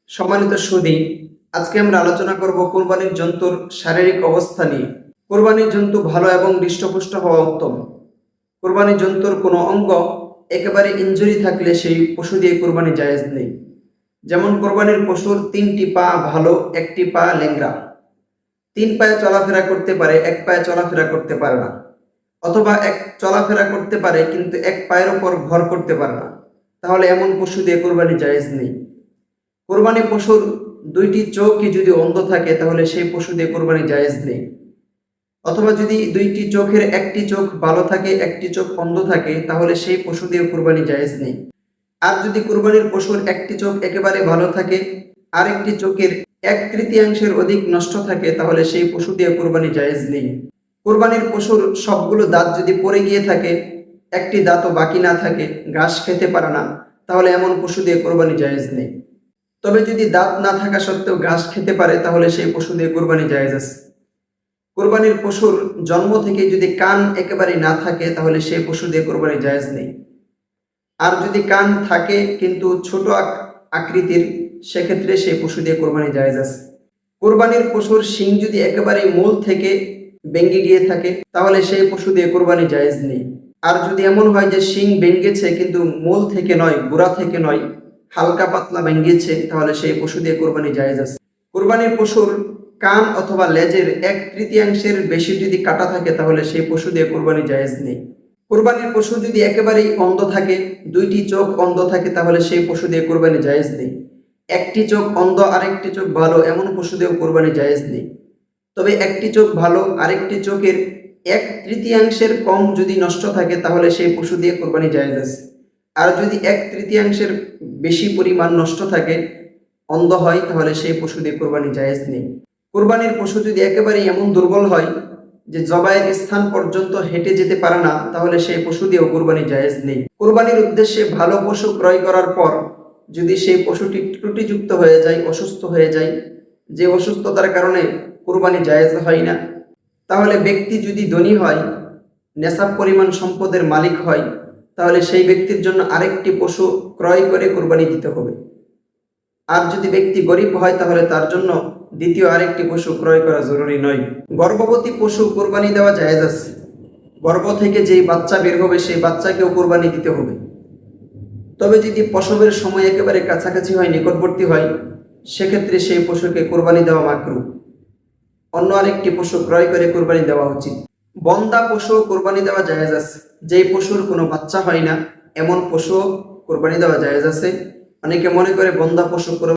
সম্মানিত সুধী, আজকে আমরা আলোচনা করব কোরবানির জন্তুর শারীরিক অবস্থা নিয়ে। কোরবানির জন্তু ভালো এবং হৃষ্টপুষ্ট হওয়া উত্তম। কোরবানির জন্তুর কোনো অঙ্গ একেবারে ইনজুরি থাকলে সেই পশু দিয়ে কোরবানি জায়েজ নেই। যেমন কোরবানির পশুর 3টি পা ভালো, 1টি পা ল্যাংড়া। 3 পায়ে চলাফেরা করতে পারে, 1 পায়ে চলাফেরা করতে পারে না, অথবা এক চলাফেরা করতে পারে কিন্তু 1 পায়ের ওপর ভর করতে পারে না, তাহলে এমন পশু দিয়ে কোরবানি জায়েজ নেই। কোরবানি পশুর 2টি চোখই যদি অন্ধ থাকে তাহলে সেই পশু দিয়ে কোরবানি জায়েজ নেই। অথবা যদি 2টি চোখের 1টি চোখ ভালো থাকে, 1টি চোখ অন্ধ থাকে, তাহলে সেই পশু দিয়ে কোরবানি জায়েজ নেই। আর যদি কোরবানির পশুর 1টি চোখ একেবারে ভালো থাকে, আরেকটি চোখের 1/3 অধিক নষ্ট থাকে, তাহলে সেই পশু দিয়ে কোরবানি জায়েজ নেই। কোরবানির পশুর সবগুলো দাঁত যদি পড়ে গিয়ে থাকে, একটি দাঁতও বাকি না থাকে, ঘাস খেতে পারে না, তাহলে এমন পশু দিয়ে কোরবানি জায়েজ নেই। তবে যদি দাঁত না থাকা সত্ত্বেও ঘাস খেতে পারে, তাহলে সেই পশু দিয়ে কোরবানি জায়েজ আছে। কোরবানির পশুর জন্ম থেকে যদি কান একেবারে না থাকে, তাহলে সেই পশু দিয়ে কোরবানি জায়েজ নেই। আর যদি কান থাকে কিন্তু ছোট আকৃতির, সেক্ষেত্রে সেই পশু দিয়ে কোরবানি জায়েজ আছে। কোরবানির পশুর শিং যদি একেবারে মূল থেকে ভেঙে গিয়ে থাকে, তাহলে সেই পশু দিয়ে কোরবানি জায়েজ নেই। আর যদি এমন হয় যে শিং ভেঙেছে কিন্তু মূল থেকে নয়, গোড়া থেকে নয়, হালকা পাতলা ভেঙেছে, তাহলে সেই পশু দিয়ে কোরবানি জায়েজ আছে। কোরবানির পশুর কান অথবা লেজের 1/3 বেশি যদি কাটা থাকে, তাহলে সেই পশু দিয়ে কোরবানি জায়েজ নেই। কোরবানির পশু যদি একেবারেই অন্ধ থাকে, 2টি চোখ অন্ধ থাকে, তাহলে সেই পশু দিয়ে কোরবানি জায়েজ নেই। 1টি চোখ অন্ধ আরেকটি চোখ ভালো, এমন পশু দিয়েও কোরবানি জায়েজ নেই। তবে 1টি চোখ ভালো, আরেকটি চোখের 1/3 কম যদি নষ্ট থাকে, তাহলে সেই পশু দিয়ে কোরবানি জায়েজ আছে। আর যদি 1/3 বেশি পরিমাণ নষ্ট থাকে, অন্ধ হয়, তাহলে সেই পশু দিয়ে কোরবানি জায়েজ নেই। কোরবানির পশু যদি একেবারে এমন দুর্বল হয় যে জবাইয়ের স্থান পর্যন্ত হেঁটে যেতে পারে না, তাহলে সেই পশু দিয়েও কোরবানি জায়েজ নেই। কোরবানির উদ্দেশ্যে ভালো পশু ক্রয় করার পর যদি সেই পশুটি ত্রুটিযুক্ত হয়ে যায়, অসুস্থ হয়ে যায়, যে অসুস্থতার কারণে কোরবানি জায়েজ হয় না, তাহলে ব্যক্তি যদি ধনী হয়, নেশাব পরিমাণ সম্পদের মালিক হয়, তাহলে সেই ব্যক্তির জন্য আরেকটি পশু ক্রয় করে কোরবানি দিতে হবে। আর যদি ব্যক্তি গরিব হয়, তাহলে তার জন্য দ্বিতীয় আরেকটি পশু ক্রয় করা জরুরি নয়। গর্ভবতী পশু কোরবানি দেওয়া জায়েজ আছে। গর্ভ থেকে যেই বাচ্চা বের হবে, সেই বাচ্চাকেও কোরবানি দিতে হবে। তবে যদি প্রসবের সময় একেবারে কাছাকাছি হয়, নিকটবর্তী হয়, সেক্ষেত্রে সেই পশুকে কোরবানি দেওয়া মাকরুহ। অন্য আরেকটি পশু ক্রয় করে কোরবানি দেওয়া উচিত। বন্ধা পশু কোরবানি দেওয়া জায়েজ আছে। যেই পশুর কোনো বাচ্চা হয় না, এমন পশু কোরবানি দেওয়া জায়েজ আছে। অনেকে মনে করে বন্ধা পশু